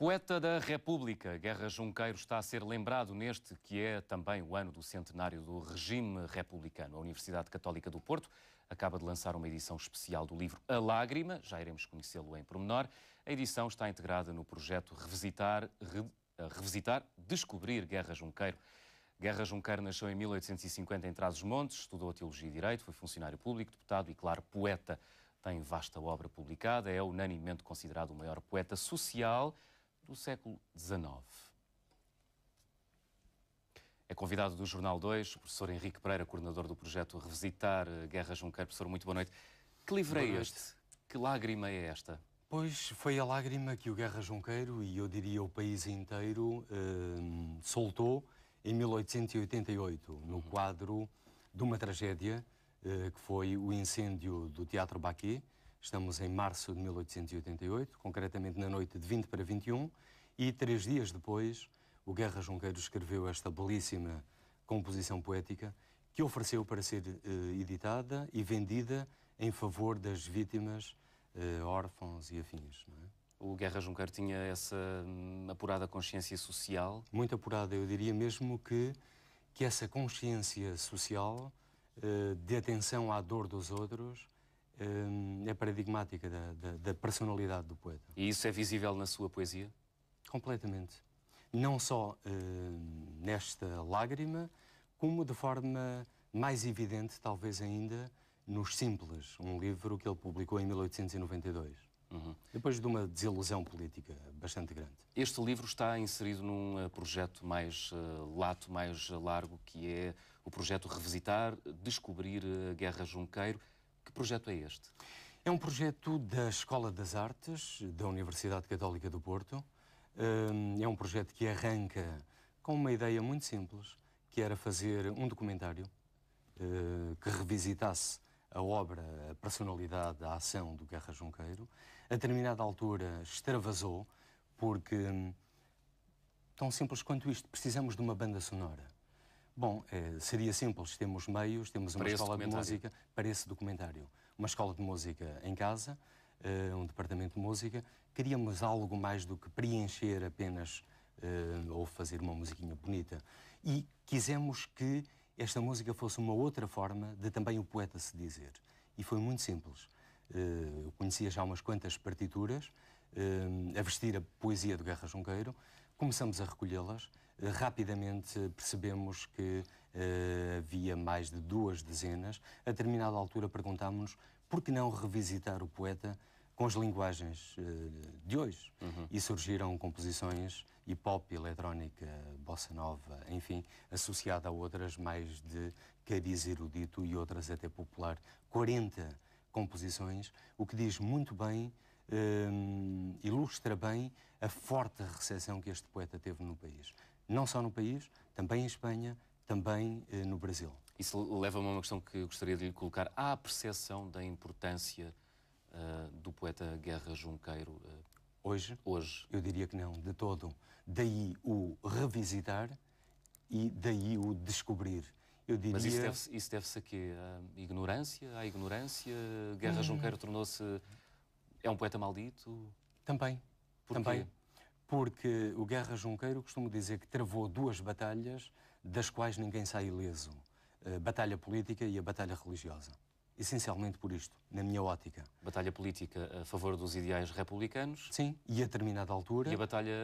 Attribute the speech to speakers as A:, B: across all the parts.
A: Poeta da República, Guerra Junqueiro está a ser lembrado neste que é também o ano do centenário do regime republicano. A Universidade Católica do Porto acaba de lançar uma edição especial do livro A Lágrima, já iremos conhecê-lo em pormenor. A edição está integrada no projeto Revisitar, Descobrir Guerra Junqueiro. Guerra Junqueiro nasceu em 1850 em Trás-os-Montes, estudou Teologia e Direito, foi funcionário público, deputado e, claro, poeta. Tem vasta obra publicada, é unanimemente considerado o maior poeta social do século XIX. É convidado do Jornal 2, o professor Henrique Pereira, coordenador do projeto Revisitar Guerra Junqueiro. Professor, muito boa noite. Que livro é este? Que lágrima é esta?
B: Pois foi a lágrima que o Guerra Junqueiro, e eu diria o país inteiro, soltou em 1888, no quadro de uma tragédia que foi o incêndio do Teatro Baquet. Estamos em março de 1888, concretamente na noite de 20 para 21, e 3 dias depois o Guerra Junqueiro escreveu esta belíssima composição poética que ofereceu para ser editada e vendida em favor das vítimas, órfãos e afins, não é?
A: O Guerra Junqueiro tinha essa apurada consciência social?
B: Muito apurada, eu diria mesmo que essa consciência social de atenção à dor dos outros é paradigmática da personalidade do poeta.
A: E isso é visível na sua poesia?
B: Completamente. Não só nesta lágrima, como de forma mais evidente, talvez ainda, nos Simples, um livro que ele publicou em 1892. Depois de uma desilusão política bastante grande.
A: Este livro está inserido num projeto mais lato, mais largo, que é o projeto Revisitar, Descobrir Guerra Junqueiro. Que projeto é este?
B: É um projeto da Escola das Artes, da Universidade Católica do Porto. É um projeto que arranca com uma ideia muito simples, que era fazer um documentário que revisitasse a obra, a personalidade, a ação do Guerra Junqueiro. A determinada altura extravasou, porque, tão simples quanto isto, precisamos de uma banda sonora. Bom, seria simples, temos meios, temos uma escola de música para esse documentário. Uma escola de música em casa, um departamento de música. Queríamos algo mais do que preencher apenas ou fazer uma musiquinha bonita. E quisemos que esta música fosse uma outra forma de também o poeta se dizer. E foi muito simples. Eu conhecia já umas quantas partituras a vestir a poesia do Guerra Junqueiro. Começamos a recolhê-las. Rapidamente percebemos que havia mais de 2 dezenas. A determinada altura perguntámos-nos por que não revisitar o poeta com as linguagens de hoje. E surgiram composições hip-hop, eletrónica, bossa nova, enfim, associada a outras mais de cariz erudito e outras até popular. 40 composições, o que diz muito bem, ilustra bem a forte recepção que este poeta teve no país. Não só no país, também em Espanha, também no Brasil.
A: Isso leva-me a uma questão que gostaria de lhe colocar. Há a percepção da importância do poeta Guerra Junqueiro
B: hoje?
A: Hoje?
B: Eu diria que não, de todo. Daí o revisitar e daí o descobrir. Eu diria...
A: Mas isso deve-se a quê? À ignorância? À ignorância? Guerra Junqueiro tornou-se... É um poeta maldito?
B: Também.
A: Porquê?
B: Também. Porque o Guerra Junqueiro, costumo dizer que travou 2 batalhas das quais ninguém sai ileso. A batalha política e a batalha religiosa. Essencialmente por isto, na minha ótica.
A: Batalha política a favor dos ideais republicanos?
B: Sim, e a determinada altura...
A: E a batalha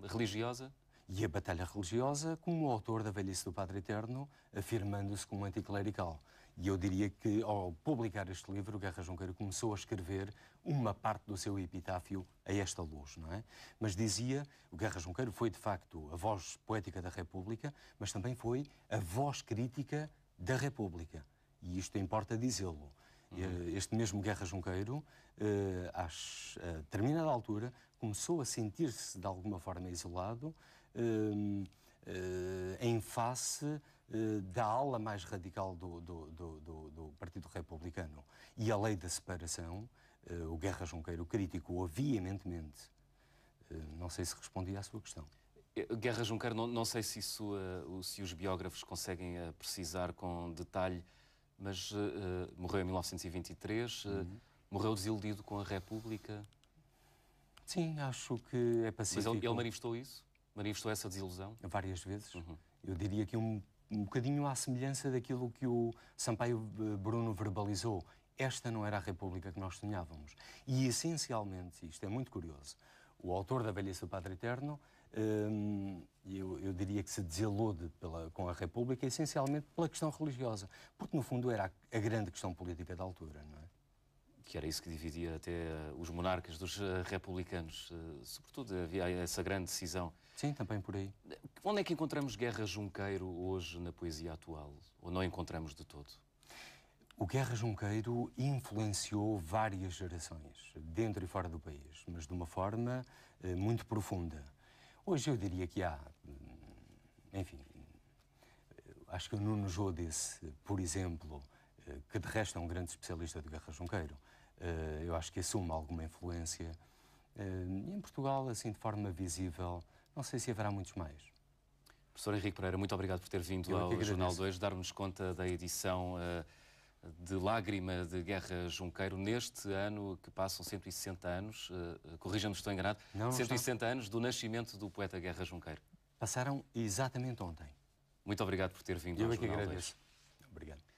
A: religiosa?
B: E a batalha religiosa como autor da Velhice do Padre Eterno, afirmando-se como anticlerical. E eu diria que, ao publicar este livro, o Guerra Junqueiro começou a escrever uma parte do seu epitáfio a esta luz, não é? Mas dizia, o Guerra Junqueiro foi, de facto, a voz poética da República, mas também foi a voz crítica da República. E isto importa dizê-lo. Este mesmo Guerra Junqueiro, a determinada altura, começou a sentir-se de alguma forma isolado em face da ala mais radical do Partido Republicano. E a lei da separação, o Guerra Junqueiro criticou-a veementemente. Não sei se respondi à sua questão.
A: Guerra Junqueiro, não sei se os biógrafos conseguem precisar com detalhe, mas morreu em 1923, morreu desiludido com a República.
B: Sim, acho que é pacífico.
A: Mas ele manifestou isso? Manifestou essa desilusão?
B: Várias vezes. Eu diria que um bocadinho à semelhança daquilo que o Sampaio Bruno verbalizou. Esta não era a República que nós sonhávamos. E, essencialmente, isto é muito curioso, o autor da Velhice do Padre Eterno, eu diria que se desilude com a República, essencialmente pela questão religiosa. Porque, no fundo, era a grande questão política da altura, não é?
A: Que era isso que dividia até os monarcas dos republicanos. Sobretudo havia essa grande decisão.
B: Sim, também por aí.
A: Onde é que encontramos Guerra Junqueiro hoje na poesia atual? Ou não encontramos de todo?
B: O Guerra Junqueiro influenciou várias gerações, dentro e fora do país, mas de uma forma muito profunda. Hoje eu diria que há, enfim, acho que o Nuno Jô disse, por exemplo, que de resto é um grande especialista de Guerra Junqueiro, eu acho que assume alguma influência. E em Portugal, assim, de forma visível, não sei se haverá muitos mais.
A: Professor Henrique Pereira, muito obrigado por ter vindo ao Jornal 2, dar-nos conta da edição de Lágrima de Guerra Junqueiro, neste ano que passam 160 anos, corrija-me se estou enganado, 160 anos do nascimento do poeta Guerra Junqueiro.
B: Passaram exatamente ontem.
A: Muito obrigado por ter vindo ao Jornal 2.
B: Eu é que agradeço. Obrigado.